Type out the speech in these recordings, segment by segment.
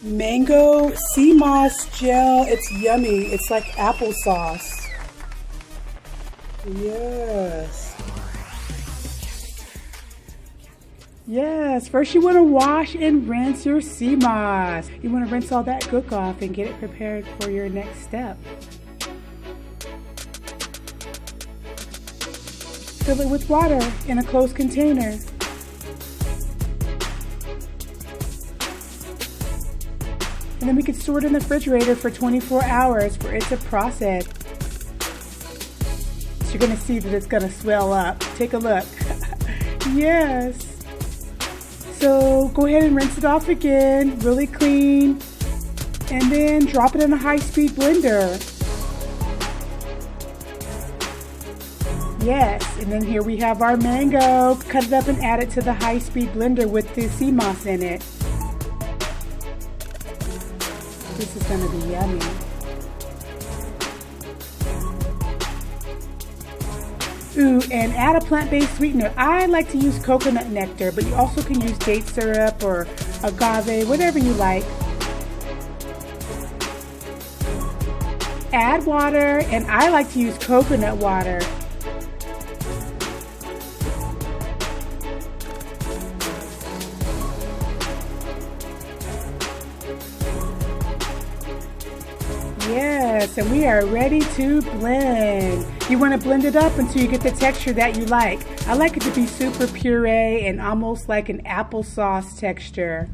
Mango SeaMoss Gel. It's yummy. It's like applesauce. Yes. Yes, first you want to wash and rinse your sea moss. You want to rinse all that gook off and get it prepared for your next step. Fill it with water in a closed container. And then we can store it in the refrigerator for 24 hours for it to process. So you're going to see that it's going to swell up. Take a look. Yes. So go ahead and rinse it off again, really clean, and then drop it in a high-speed blender. Yes, and then here we have our mango. Cut it up and add it to the high-speed blender with the sea moss in it. This is going to be yummy. Ooh, and add a plant-based sweetener. I like to use coconut nectar, but you also can use date syrup or agave, whatever you like. Add water, and I like to use coconut water. Yes, and we are ready to blend. You want to blend it up until you get the texture that you like. I like it to be super puree and almost like an applesauce texture.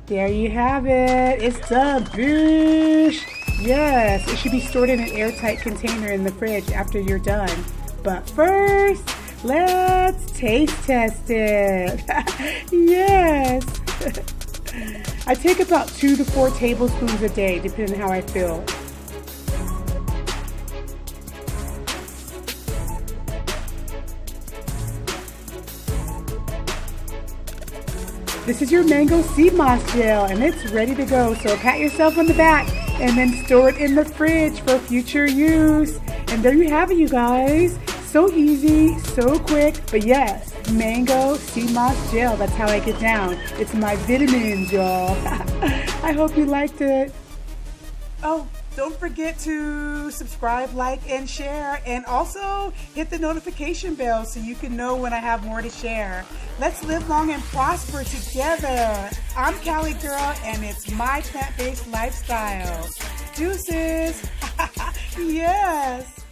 There you have it. It's done. Boosh. Yes, it should be stored in an airtight container in the fridge after you're done. But first, let's taste test it. Yes. I take about 2 to 4 tablespoons a day, depending on how I feel. This is your mango SeaMoss Gel, and it's ready to go. So pat yourself on the back and then store it in the fridge for future use. And there you have it, you guys. So easy, so quick, but yes, mango SeaMoss Gel, that's how I get down. It's my vitamins, y'all. I hope you liked it. Oh, don't forget to subscribe, like, and share, and also hit the notification bell so you can know when I have more to share. Let's live long and prosper together. I'm Caligurl, and it's my plant-based lifestyle. Deuces. Yes.